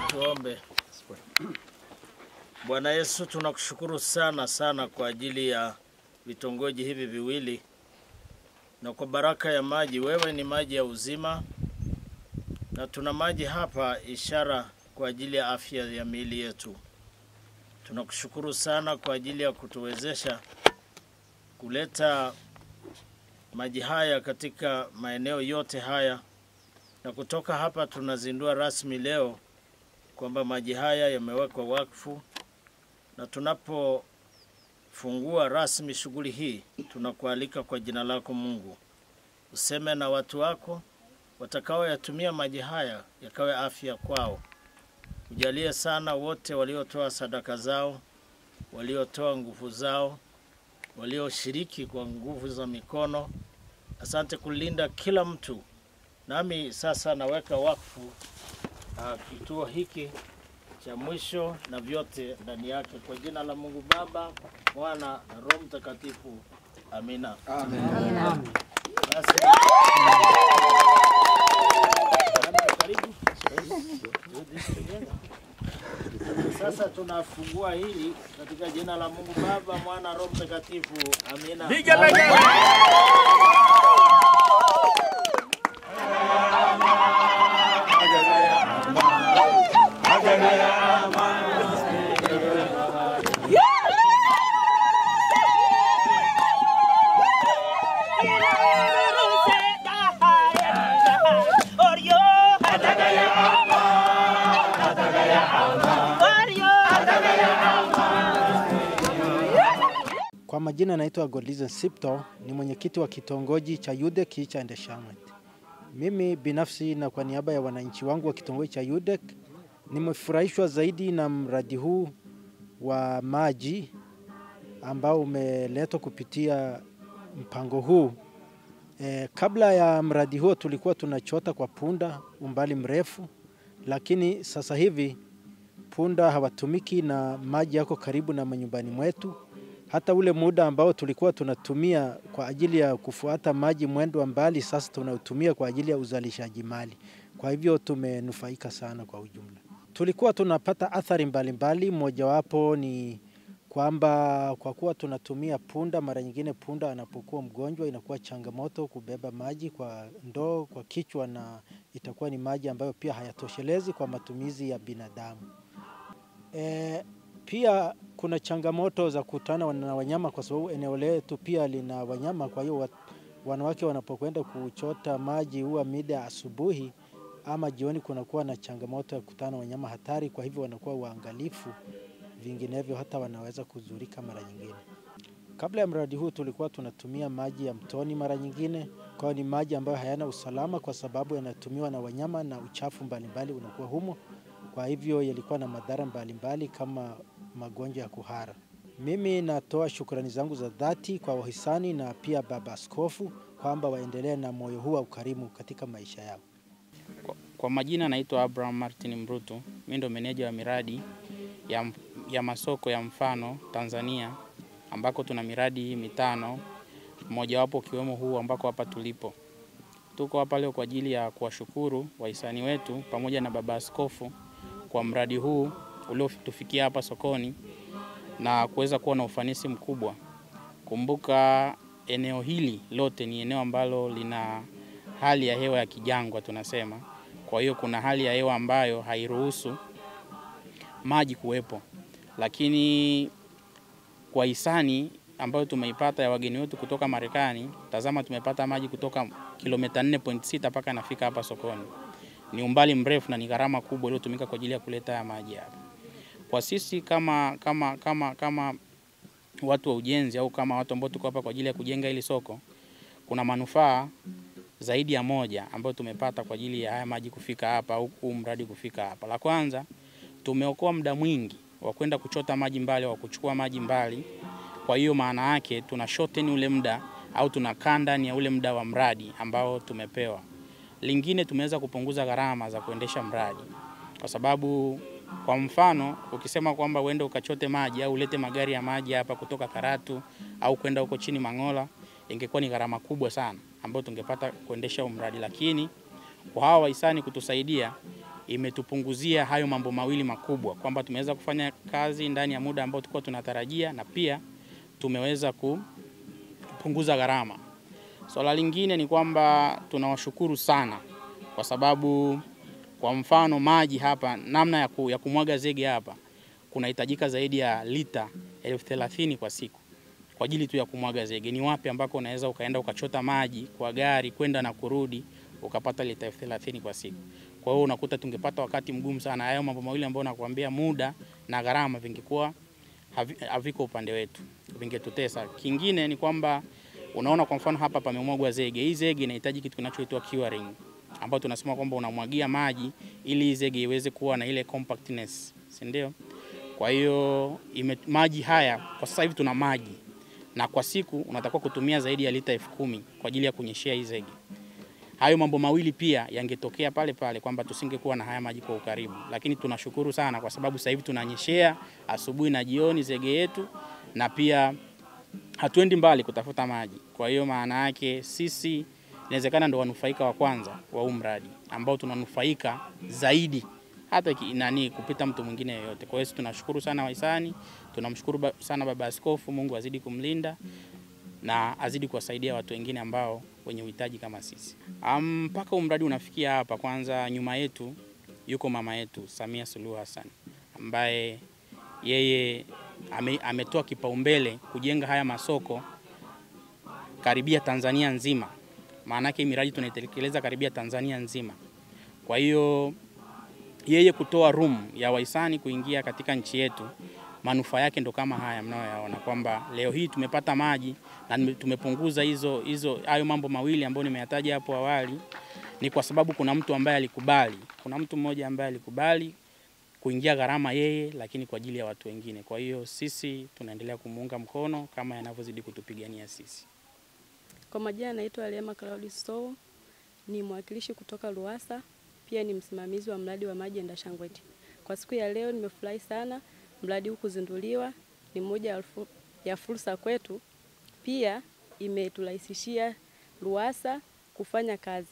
Tuombe. Bwana Yesu, tunakushukuru sana kwa ajili ya vitongoji hivi viwili na kwa baraka ya maji. Wewe ni maji ya uzima, na tuna maji hapa, ishara kwa ajili ya afya ya miili yetu. Tunakushukuru sana kwa ajili ya kutuwezesha kuleta maji haya katika maeneo yote haya, na kutoka hapa tunazindua rasmi leo kwamba maji haya yamewekwa wakfu, na tunapofungua rasmi shughuli hii tunakualika kwa jina lako Mungu, useme na watu wako watakao yatumia maji haya yakawe afya kwao. Ujalie sana wote waliotoa sadaka zao, waliotoa nguvu zao, walioshiriki kwa nguvu za mikono. Asante kulinda kila mtu. Nami sasa naweka wakfu kituo hiki cha mwisho na vyote ndani yake kwa jina la Mungu Baba, Mwana na Roho Mtakatifu. Amina. Amen. Amen. Sasa tunafungua hili katika jina la Mungu Baba, Mwana na Roho Mtakatifu. Amina. Kwa majina naitwa Godlizen Sipto, ni mwenyekiti wa kitongoji cha Yudek cha Endeshamet. Mimi binafsi na kwa niaba ya wananchi wangu wa kitongoji cha Yudek nimefurahishwa zaidi na mradi huu wa maji ambao umeletwa kupitia mpango huu. Kabla ya mradi huo tulikuwa tunachota kwa punda umbali mrefu, lakini sasa hivi punda hawatumiki na maji yako karibu na manyumbani mwetu. Hata ule muda ambao tulikuwa tunatumia kwa ajili ya kufuata maji mwendo mbali, sasa tunautumia kwa ajili ya uzalishaji mali. Kwa hivyo tumenufaika sana kwa ujumla. Tulikuwa tunapata athari mbalimbali, mojawapo ni kwamba kwa kuwa tunatumia punda, mara nyingine punda anapokuwa mgonjwa inakuwa changamoto kubeba maji kwa ndoo kwa kichwa, na itakuwa ni maji ambayo pia hayatoshelezi kwa matumizi ya binadamu. Pia kuna changamoto za kutana na wanyama kwa sababu eneo letu pia lina wanyama. Kwa hiyo wanawake wanapokwenda kuchota maji huwa mida asubuhi ama jioni, kunakuwa na changamoto ya kutana wanyama hatari. Kwa hivyo wanakuwa waangalifu, vinginevyo hata wanaweza kuzurika mara nyingine. Kabla ya mradi huu tulikuwa tunatumia maji ya mtoni mara nyingine, kwa ni maji ambayo hayana usalama kwa sababu yanatumiwa na wanyama na uchafu mbalimbali unakuwa humo. Kwa hivyo yalikuwa na madhara mbalimbali kama magonjwa ya kuhara. Mimi natoa shukrani zangu za dhati kwa wahisani na pia baba askofu kwamba waendelee na moyo huu wa ukarimu katika maisha yao. Kwa majina naitwa Abraham Martin Mrutu. Mimi ndo meneja wa miradi ya masoko ya mfano Tanzania, ambako tuna miradi 5, mmoja wapo kiwemo huu ambako hapa tulipo. Tuko hapa leo kwa ajili ya kuwashukuru wahisani wetu pamoja na baba askofu kwa mradi huu uliotufikia hapa sokoni na kuweza kuwa na ufanisi mkubwa. Kumbuka eneo hili lote ni eneo ambalo lina hali ya hewa ya kijangwa tunasema. Kwa hiyo kuna hali ya hewa ambayo hairuhusu maji kuwepo. Lakini kwa hisani ambayo tumeipata ya wageni wetu kutoka Marekani, tazama tumepata maji kutoka kilomita 4.6 mpaka nafika hapa sokoni. Ni umbali mrefu na ni gharama kubwa iliyotumika kwa ajili ya kuleta haya maji hapa. Kwa sisi kama watu wa ujenzi au kama watu ambao tuko hapa kwa ajili ya kujenga hili soko, kuna manufaa zaidi ya moja ambayo tumepata kwa ajili ya haya maji kufika hapa au huu mradi kufika hapa. La kwanza, tumeokoa muda mwingi wa kwenda kuchota maji mbali au kuchukua maji mbali. Kwa hiyo maana yake tuna shorten ule muda au tunakaa ndani ya ule muda wa mradi ambao tumepewa. Lingine tumeweza kupunguza gharama za kuendesha mradi. Kwa sababu kwa mfano ukisema kwamba uende ukachote maji au ulete magari ya maji hapa kutoka Karatu au kwenda huko chini Mangola, ingekuwa ni gharama kubwa sana ambayo tungepata kuendesha mradi, lakini kwa hawa wahisani kutusaidia imetupunguzia hayo mambo mawili makubwa, kwamba tumeweza kufanya kazi ndani ya muda ambao tulikuwa tunatarajia na pia tumeweza kupunguza gharama. Swala lingine ni kwamba tunawashukuru sana kwa sababu kwa mfano maji hapa, namna ya kumwaga zege hapa kunahitajika zaidi ya lita 30,000 kwa siku kwa ajili tu ya kumwaga zege. Ni wapi ambako unaweza ukaenda ukachota maji kwa gari kwenda na kurudi ukapata lita 30,000 kwa siku? Kwa hiyo unakuta tungepata wakati mgumu sana. Hayo mambo mawili ambayo nakwambia, muda na gharama, vingekuwa haviko upande wetu, vingetutesa. Kingine ni kwamba unaona kwa mfano hapa pamemwagwa zege. Hii zege inahitaji kitu kinachoitwa curing, ambao tunasema kwamba unamwagia maji ili zege iweze kuwa na ile compactness, si ndio? Kwa hiyo maji haya kwa sasa hivi tuna maji na kwa siku unatakiwa kutumia zaidi ya lita 10,000 kwa ajili ya kunyeshea hii zege. Hayo mambo mawili pia yangetokea pale pale kwamba tusingekuwa na haya maji kwa ukaribu, lakini tunashukuru sana kwa sababu sasa hivi tunanyeshea asubuhi na jioni zege yetu na pia hatuendi mbali kutafuta maji. Kwa hiyo maana yake sisi inawezekana ndo wanufaika wa kwanza wa huu mradi ambao tunanufaika zaidi hata kupita mtu mwingine yoyote. Kwa hiyo tunashukuru sana wahisani, tunamshukuru sana Baba Askofu, Mungu azidi kumlinda na azidi kuwasaidia watu wengine ambao wenye uhitaji kama sisi. Mpaka huu mradi unafikia hapa, kwanza nyuma yetu yuko mama yetu Samia Suluhu Hassan ambaye yeye ametoa kipaumbele kujenga haya masoko karibia Tanzania nzima. Maana yake miradi tunaitekeleza karibia Tanzania nzima. Kwa hiyo yeye kutoa room ya wahisani kuingia katika nchi yetu, manufaa yake ndo kama haya mnayoyaona, kwamba leo hii tumepata maji na tumepunguza hayo mambo mawili ambayo nimeyataja hapo awali. Ni kwa sababu kuna mtu ambaye alikubali, kuna mtu mmoja ambaye alikubali kuingia gharama yeye, lakini kwa ajili ya watu wengine. Kwa hiyo sisi tunaendelea kumuunga mkono kama yanavyozidi kutupigania sisi. Kwa majina naitwa Lema Claudius Sow, ni mwakilishi kutoka Luwasa, pia ni msimamizi wa mradi wa maji Endashangweti. Kwa siku ya leo nimefurahi sana mradi huu kuzinduliwa, ni moja ya fursa kwetu, pia imeturahisishia Luwasa kufanya kazi.